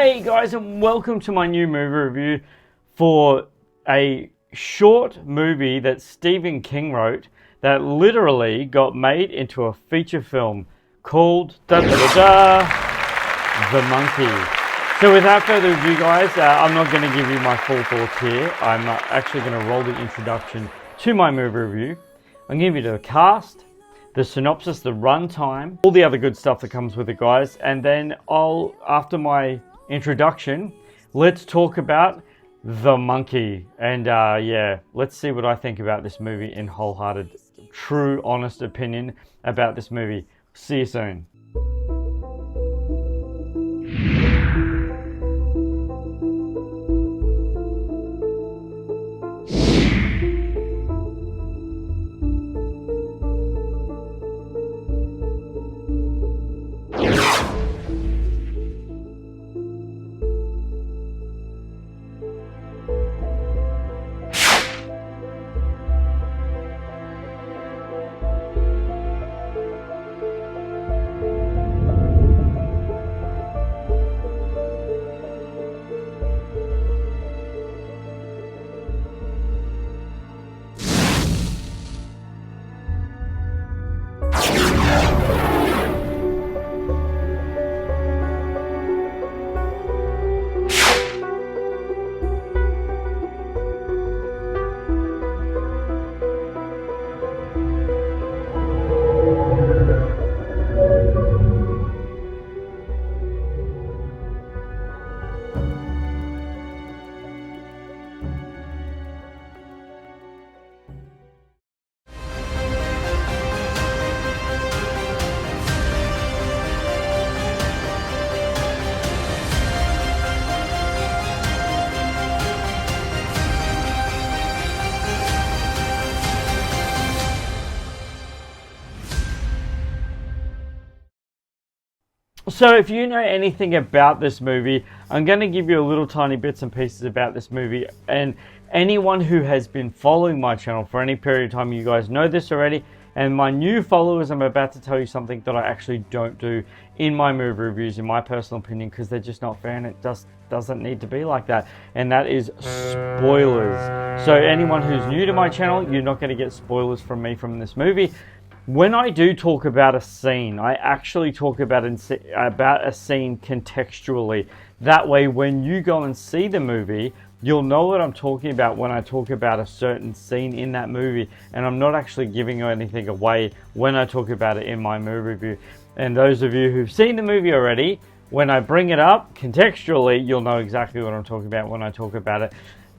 Hey guys, and welcome to my new movie review for a short movie that Stephen King wrote that literally got made into a feature film called The Monkey. So without further ado guys, I'm not going to give you my full thoughts here. I'm actually going to roll the introduction to my movie review. I'm going to give you the cast, the synopsis, the runtime, all the other good stuff that comes with it guys, and then after my introduction, let's talk about The Monkey. And yeah, let's see what I think about this movie in wholehearted, true, honest opinion about this movie. See you soon. So if you know anything about this movie, I'm going to give you a little tiny bits and pieces about this movie, and anyone who has been following my channel for any period of time, you guys know this already, and my new followers, I'm about to tell you something that I actually don't do in my movie reviews, in my personal opinion, because they're just not fair, and it just doesn't need to be like that, and that is spoilers. So anyone who's new to my channel, you're not going to get spoilers from me from this movie. When I do talk about a scene, I actually talk about a scene contextually. That way, when you go and see the movie, you'll know what I'm talking about when I talk about a certain scene in that movie. And I'm not actually giving anything away when I talk about it in my movie review. And those of you who've seen the movie already, when I bring it up contextually, you'll know exactly what I'm talking about when I talk about it.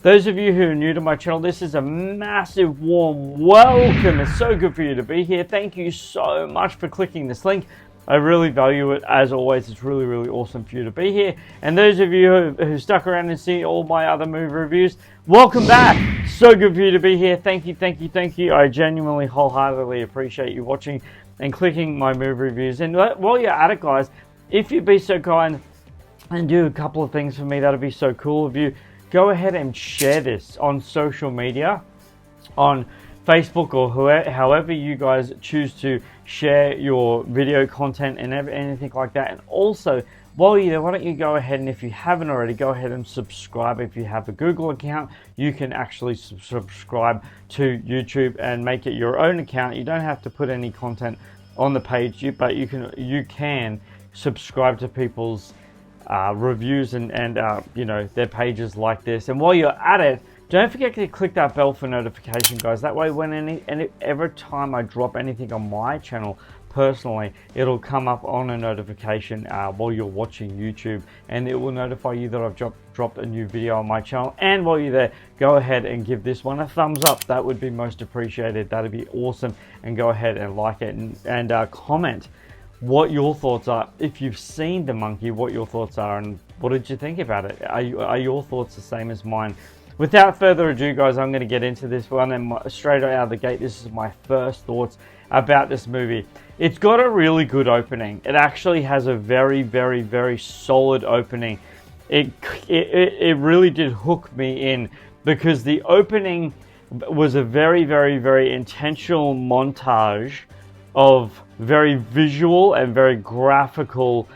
Those of you who are new to my channel, this is a massive warm welcome. It's so good for you to be here. Thank you so much for clicking this link. I really value it. As always, it's really, really awesome for you to be here. And those of you who stuck around and see all my other movie reviews, welcome back. So good for you to be here. Thank you, thank you, thank you. I genuinely, wholeheartedly appreciate you watching and clicking my movie reviews. And while you're at it, guys, if you'd be so kind and do a couple of things for me, that'd be so cool of you. Go ahead and share this on social media, on Facebook, or however you guys choose to share your video content and anything like that. And also, while you're there, why don't you go ahead and, if you haven't already, go ahead and subscribe. If you have a Google account, you can actually subscribe to YouTube and make it your own account. You don't have to put any content on the page, but you can subscribe to people's reviews and you know, their pages like this. And while you're at it, don't forget to click that bell for notification, guys. That way, when every time I drop anything on my channel personally, it'll come up on a notification while you're watching YouTube, and it will notify you that I've dropped a new video on my channel. And while you're there, go ahead and give this one a thumbs up. That would be most appreciated. That'd be awesome. And go ahead and like it and comment what your thoughts are. If you've seen The Monkey, what your thoughts are, and what did you think about it? Are your thoughts the same as mine? Without further ado, guys, I'm going to get into this one, and straight out of the gate, this is my first thoughts about this movie. It's got a really good opening. It actually has a very, very, very solid opening. It really did hook me in, because the opening was a very, very, very intentional montage of very visual and very graphical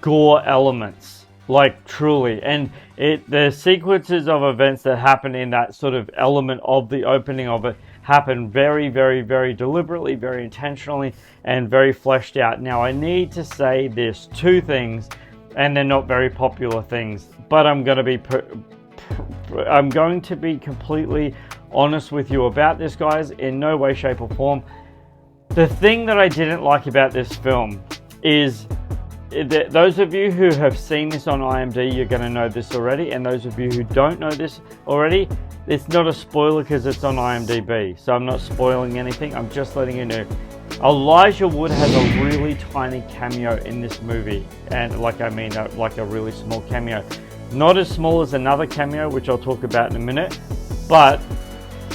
gore elements. Like, truly. And the sequences of events that happen in that sort of element of the opening of it happen very, very, very deliberately, very intentionally, and very fleshed out. Now, I need to say this, two things, and they're not very popular things, but I'm going to be completely honest with you about this, guys, in no way, shape, or form. The thing that I didn't like about this film is that those of you who have seen this on IMDb, you're going to know this already, and those of you who don't know this already, it's not a spoiler because it's on IMDb, so I'm not spoiling anything. I'm just letting you know. Elijah Wood has a really tiny cameo in this movie, and like a really small cameo. Not as small as another cameo, which I'll talk about in a minute, but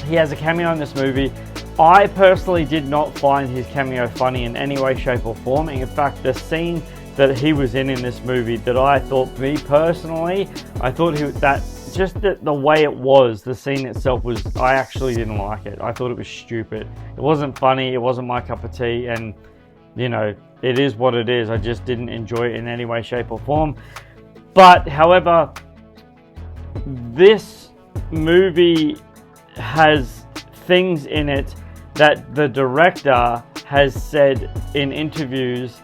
he has a cameo in this movie. I personally did not find his cameo funny in any way, shape, or form. In fact, the scene that he was in this movie that I thought, me personally, I thought the way it was, the scene itself was, I actually didn't like it. I thought it was stupid. It wasn't funny, it wasn't my cup of tea, and, you know, it is what it is. I just didn't enjoy it in any way, shape, or form. But, however, this movie has things in it that the director has said in interviews.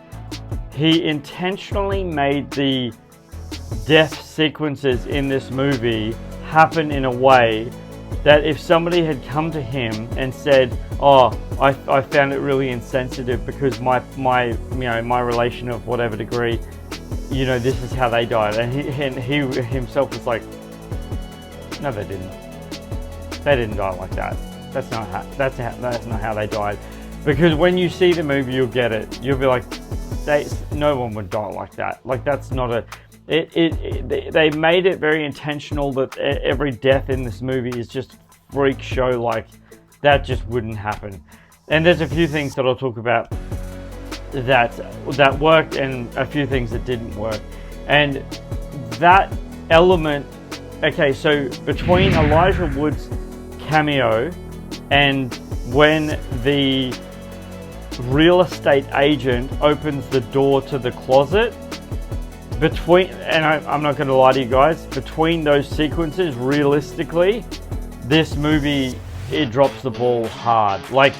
He intentionally made the death sequences in this movie happen in a way that if somebody had come to him and said, "Oh, I found it really insensitive because my relation of whatever degree, you know, this is how they died," and he himself was like, "No, they didn't. They didn't die like that. That's not how they died." Because when you see the movie, you'll get it. You'll be like, no one would die like that. Like, that's not a... They made it very intentional that every death in this movie is just freak show. Like, that just wouldn't happen. And there's a few things that I'll talk about that worked, and a few things that didn't work. And that element... Okay, so between Elijah Wood's cameo and when the real estate agent opens the door to the closet, I'm not going to lie to you guys, between those sequences, realistically, this movie, it drops the ball hard. Like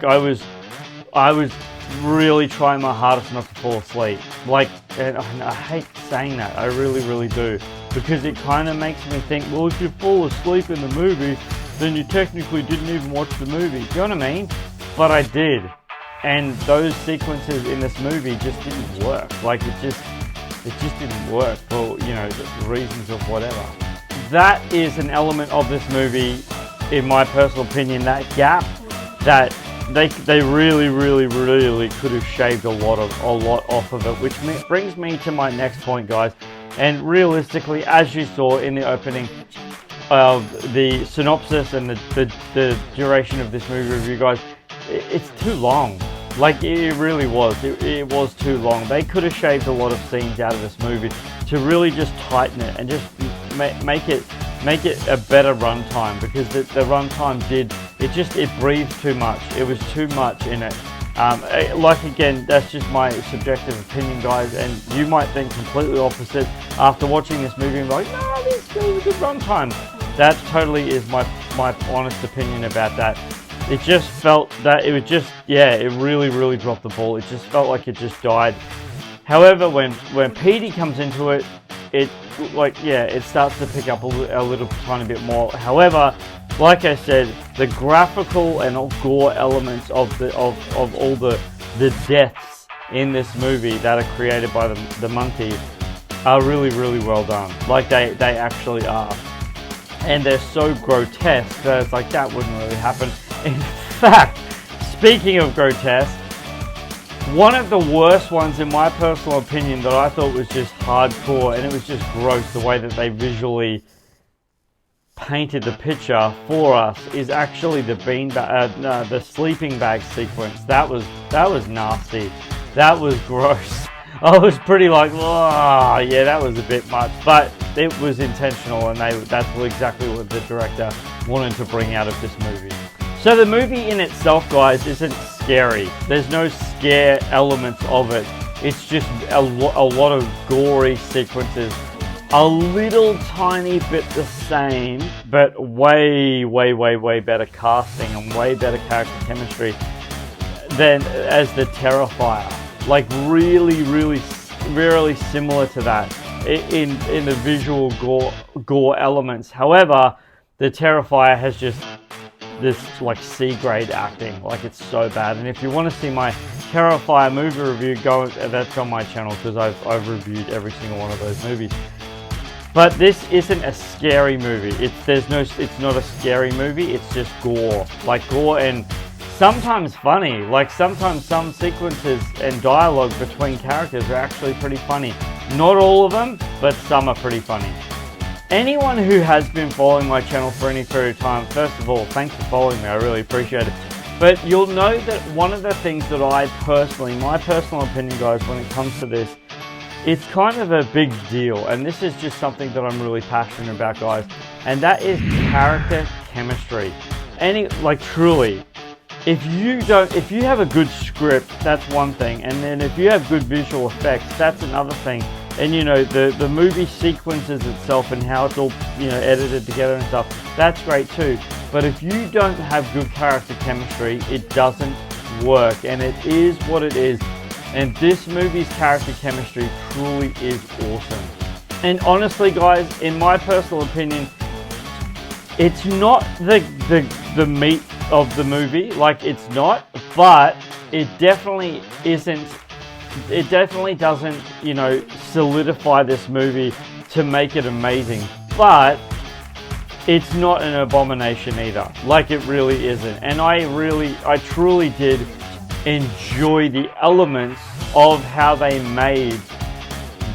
I was really trying my hardest not to fall asleep. Like, and I hate saying that, I really, really do, because it kind of makes me think, well, if you fall asleep in the movie, then you technically didn't even watch the movie. You know what I mean? But I did. And those sequences in this movie just didn't work. Like, it just didn't work for, you know, the reasons of whatever. That is an element of this movie, in my personal opinion, that gap that they really, really, really could have shaved a lot off of it, which brings me to my next point, guys. And realistically, as you saw in the opening of the synopsis and the duration of this movie review, guys, it's too long. Like, it really was. It was too long. They could have shaved a lot of scenes out of this movie to really just tighten it and just make it a better runtime, because the runtime it breathed too much. It was too much in it. Like, again, that's just my subjective opinion, guys, and you might think completely opposite after watching this movie and be like, no, this was a good runtime. That totally is my honest opinion about that. It just felt that it was just, it really, really dropped the ball. It just felt like it just died. However, when Petey comes into it, it starts to pick up a little tiny bit more. However, like I said, the graphical and gore elements of all the deaths in this movie that are created by the monkeys are really, really well done. Like, they actually are. And they're so grotesque that it's like, that wouldn't really happen. In fact, speaking of grotesque, one of the worst ones, in my personal opinion, that I thought was just hardcore, and it was just gross the way that they visually painted the picture for us, is actually the sleeping bag sequence. That was nasty. That was gross. I was pretty like, oh, yeah, that was a bit much, but it was intentional, and that's exactly what the director wanted to bring out of this movie. So the movie in itself, guys, isn't scary. There's no scare elements of it. It's just a lot of gory sequences. A little tiny bit the same, but way better casting and way better character chemistry than as the Terrifier. Like really similar to that in the visual gore elements. However, the Terrifier has just this like C-grade acting, like it's so bad. And if you want to see my Terrifier movie review, that's on my channel, because I've reviewed every single one of those movies. But this isn't a scary movie. It's not a scary movie. It's just gore, and sometimes funny. Like sometimes some sequences and dialogue between characters are actually pretty funny. Not all of them, but some are pretty funny. Anyone who has been following my channel for any period of time, first of all, thanks for following me. I really appreciate it. But you'll know that one of the things that my personal opinion, guys, when it comes to this, it's kind of a big deal, and this is just something that I'm really passionate about, guys, and that is character chemistry. Truly, if you have a good script, that's one thing, and then if you have good visual effects, that's another thing. And the movie sequences itself and how it's all edited together and stuff, that's great too. But if you don't have good character chemistry, it doesn't work, and it is what it is. And this movie's character chemistry truly is awesome. And honestly, guys, in my personal opinion, it's not the meat of the movie, like it's not, but it definitely isn't. It definitely doesn't, solidify this movie to make it amazing. But it's not an abomination either. Like it really isn't. And I truly did enjoy the elements of how they made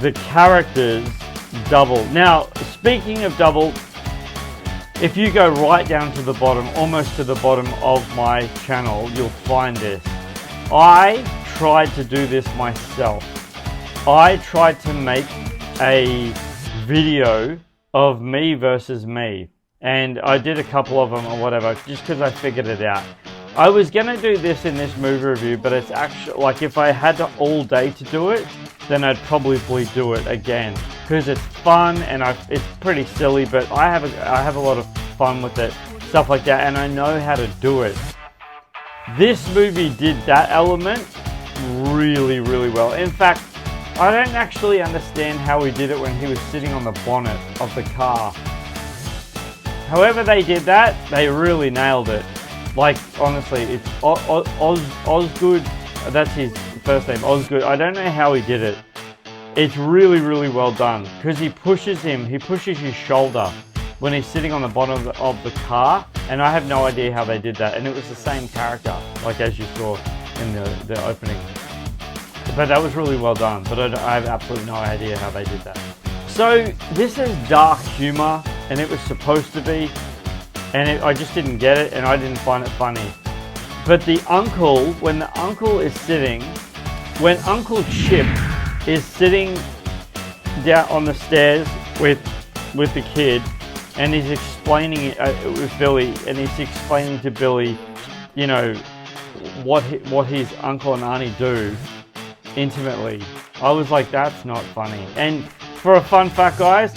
the characters Double. Now, speaking of Double, if you go right down to the bottom, almost to the bottom of my channel, you'll find this. I tried to do this myself. I tried to make a video of me versus me, and I did a couple of them or whatever, just because I figured it out. I was going to do this in this movie review, but it's actually, like, if I had all day to do it, then I'd probably do it again, because it's fun and it's pretty silly, but I have a lot of fun with it, stuff like that, and I know how to do it. This movie did that element really well. In fact, I don't actually understand how he did it when he was sitting on the bonnet of the car. However they did that, they really nailed it. Like, honestly, it's Osgood, that's his first name, Osgood. I don't know how he did it. It's really well done, because he pushes his shoulder when he's sitting on the bottom of the car, and I have no idea how they did that. And it was the same character, like as you saw in the opening. But that was really well done, but I have absolutely no idea how they did that. So this is dark humor, and it was supposed to be, and I just didn't get it, and I didn't find it funny. But when Uncle Chip is sitting down on the stairs with the kid, and he's explaining it with Billy, and he's explaining to Billy, what his uncle and auntie do intimately. I was like, that's not funny. And for a fun fact, guys,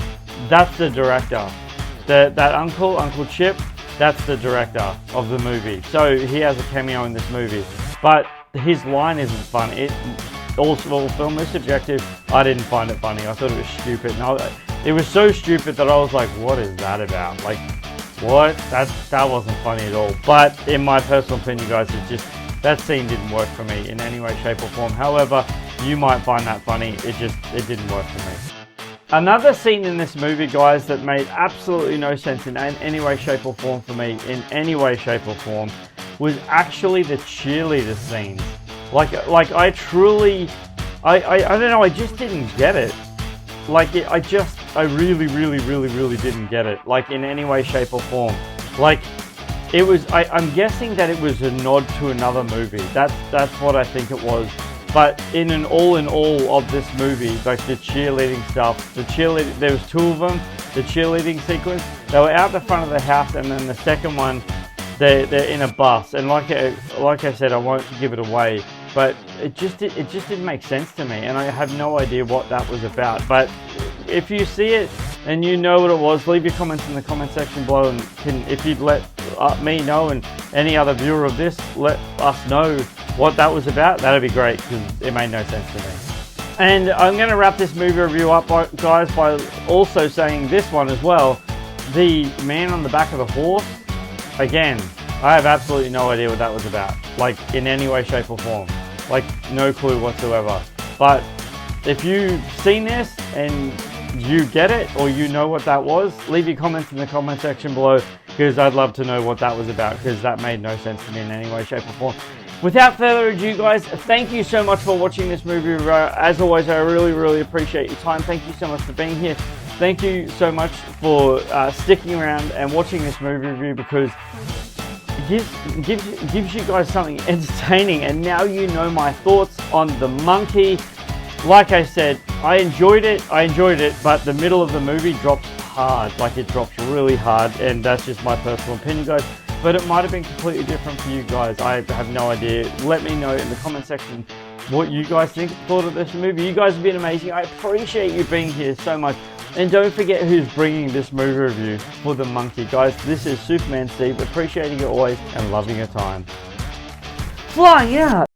that's the director. That Uncle Chip, that's the director of the movie. So he has a cameo in this movie, but his line isn't fun. All film is subjective. I didn't find it funny. I thought it was stupid. It was so stupid that I was like, what is that about? Like, what? That wasn't funny at all. But in my personal opinion, guys, that scene didn't work for me in any way, shape or form. However, you might find that funny. It didn't work for me. Another scene in this movie, guys, that made absolutely no sense in any way, shape or form for me, in any way, shape or form, was actually the cheerleader scene. Like I truly, I don't know, I just didn't get it. Like, I really didn't get it, like, in any way, shape or form. Like, it was, I'm guessing that it was a nod to another movie. That's what I think it was. But in all of this movie, like the cheerleading stuff, there was two of them, the cheerleading sequence. They were out the front of the house, and then the second one, they're in a bus. And like I said, I won't give it away. but it just didn't make sense to me, and I have no idea what that was about. But if you see it and you know what it was, leave your comments in the comment section below, and if you'd let me know and any other viewer of this let us know what that was about, that'd be great, because it made no sense to me. And I'm going to wrap this movie review up, guys, by also saying this one as well. The man on the back of the horse, again, I have absolutely no idea what that was about, like in any way, shape or form, like no clue whatsoever. But if you've seen this and you get it, or you know what that was, leave your comments in the comment section below, because I'd love to know what that was about, because that made no sense to me in any way, shape or form. Without further ado, guys, thank you so much for watching this movie review. As always, I really appreciate your time. Thank you so much for being here. Thank you so much for sticking around and watching this movie review, because it gives you guys something entertaining. And now you know my thoughts on The Monkey. Like I said, I enjoyed it, but the middle of the movie drops hard. Like, it drops really hard, and that's just my personal opinion, guys. But it might have been completely different for you guys. I have no idea. Let me know in the comment section what you guys thought of this movie. You guys have been amazing. I appreciate you being here so much. And don't forget who's bringing this movie review for The Monkey. Guys, this is Superman Steve, appreciating you always and loving your time. Flying out!